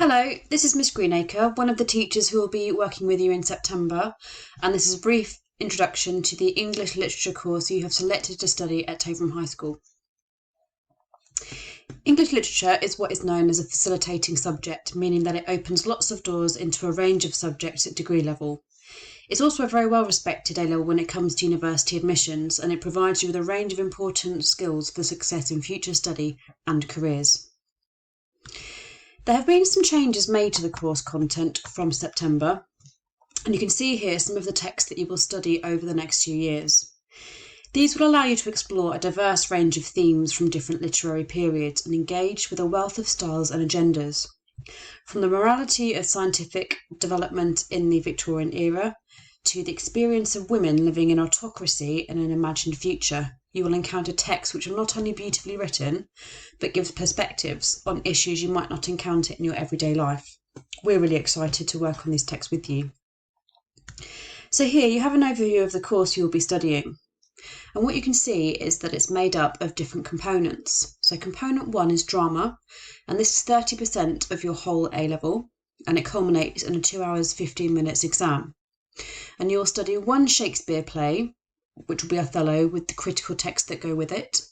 Hello, this is Miss Greenacre, one of the teachers who will be working with you in September, and this is a brief introduction to the English Literature course you have selected to study at Tavenham High School. English Literature is what is known as a facilitating subject, meaning that it opens lots of doors into a range of subjects at degree level. It's also a very well respected A-level when it comes to university admissions, and it provides you with a range of important skills for success in future study and careers. There have been some changes made to the course content from September, and you can see here some of the texts that you will study over the next few years. These will allow you to explore a diverse range of themes from different literary periods and engage with a wealth of styles and agendas. From the morality of scientific development in the Victorian era to the experience of women living in autocracy in an imagined future, you will encounter texts which are not only beautifully written, but gives perspectives on issues you might not encounter in your everyday life. We're really excited to work on these texts with you. So here you have an overview of the course you will be studying. And what you can see is that it's made up of different components. So component 1 is drama, and this is 30% of your whole A-level, and it culminates in a 2 hours 15 minutes exam. And you'll study one Shakespeare play, which will be Othello with the critical texts that go with it,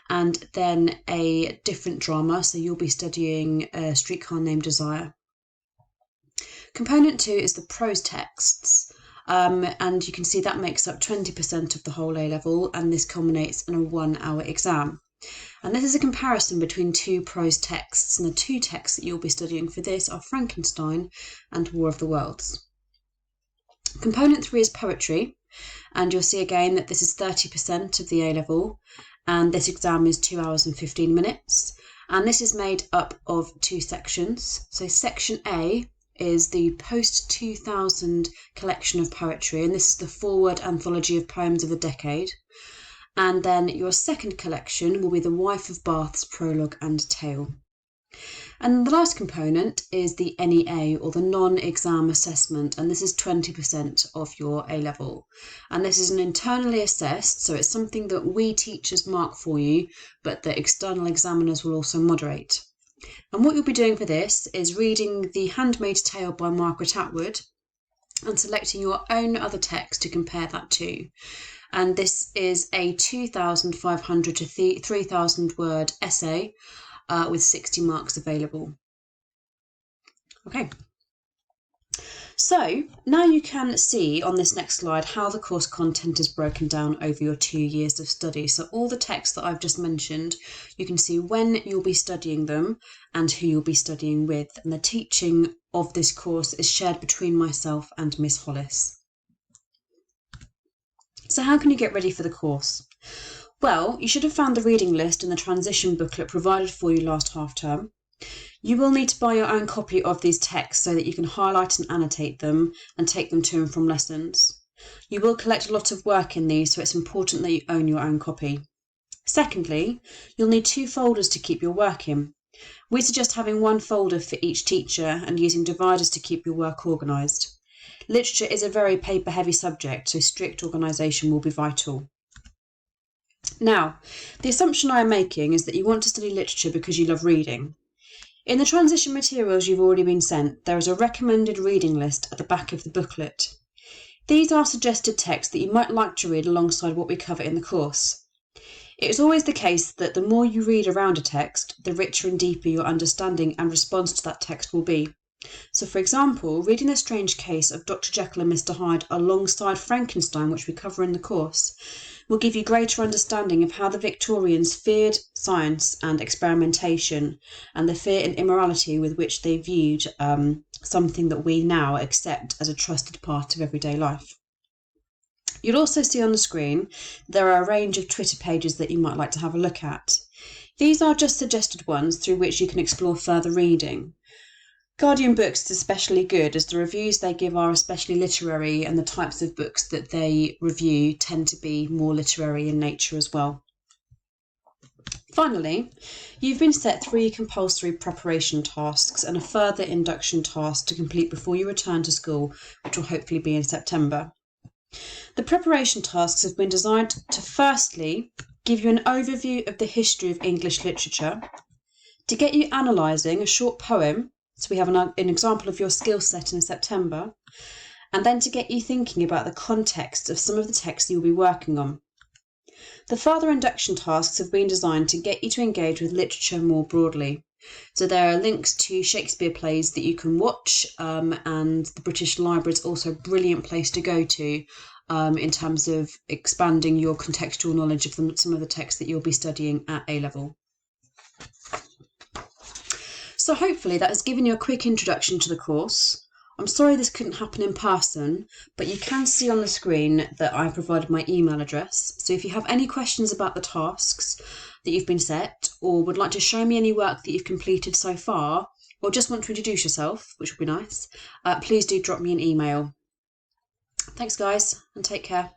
and then a different drama, so you'll be studying A Streetcar Named Desire. Component 2 is the prose texts, and you can see that makes up 20% of the whole A-level, and this culminates in a 1 hour exam. And this is a comparison between two prose texts, and the two texts that you'll be studying for this are Frankenstein and War of the Worlds. Component 3 is poetry, and you'll see again that this is 30% of the A-level, and this exam is 2 hours and 15 minutes, and this is made up of two sections. So section A is the post-2000 collection of poetry, and this is the forward anthology of poems of the decade, and then your second collection will be the Wife of Bath's prologue and tale. And the last component is the NEA, or the non-exam assessment, and this is 20% of your A-level. And this is an internally assessed, so it's something that we teachers mark for you, but the external examiners will also moderate. And what you'll be doing for this is reading The Handmaid's Tale by Margaret Atwood and selecting your own other text to compare that to. And this is a 2,500 to 3,000 word essay with 60 marks available. Okay, so now you can see on this next slide how the course content is broken down over your 2 years of study. So all the texts that I've just mentioned, you can see when you'll be studying them and who you'll be studying with. And the teaching of this course is shared between myself and Miss Hollis. So how can you get ready for the course? Well, you should have found the reading list in the transition booklet provided for you last half term. You will need to buy your own copy of these texts so that you can highlight and annotate them and take them to and from lessons. You will collect a lot of work in these, so it's important that you own your own copy. Secondly, you'll need 2 folders to keep your work in. We suggest having one folder for each teacher and using dividers to keep your work organised. Literature is a very paper-heavy subject, so strict organisation will be vital. Now, the assumption I am making is that you want to study literature because you love reading. In the transition materials you've already been sent, there is a recommended reading list at the back of the booklet. These are suggested texts that you might like to read alongside what we cover in the course. It is always the case that the more you read around a text, the richer and deeper your understanding and response to that text will be. So, for example, reading The Strange Case of Dr. Jekyll and Mr. Hyde alongside Frankenstein, which we cover in the course, will give you greater understanding of how the Victorians feared science and experimentation and the fear and immorality with which they viewed something that we now accept as a trusted part of everyday life. You'll also see on the screen there are a range of Twitter pages that you might like to have a look at. These are just suggested ones through which you can explore further reading. Guardian Books is especially good as the reviews they give are especially literary, and the types of books that they review tend to be more literary in nature as well. Finally, you've been set 3 compulsory preparation tasks and a further induction task to complete before you return to school, which will hopefully be in September. The preparation tasks have been designed to firstly give you an overview of the history of English literature, to get you analysing a short poem so we have an example of your skill set in September, and then to get you thinking about the context of some of the texts you'll be working on. The further induction tasks have been designed to get you to engage with literature more broadly. So there are links to Shakespeare plays that you can watch, and the British Library is also a brilliant place to go to in terms of expanding your contextual knowledge of some of the texts that you'll be studying at A-level. So hopefully that has given you a quick introduction to the course. I'm sorry this couldn't happen in person, but you can see on the screen that I provided my email address. So if you have any questions about the tasks that you've been set, or would like to show me any work that you've completed so far, or just want to introduce yourself, which would be nice, please do drop me an email. Thanks guys, and take care.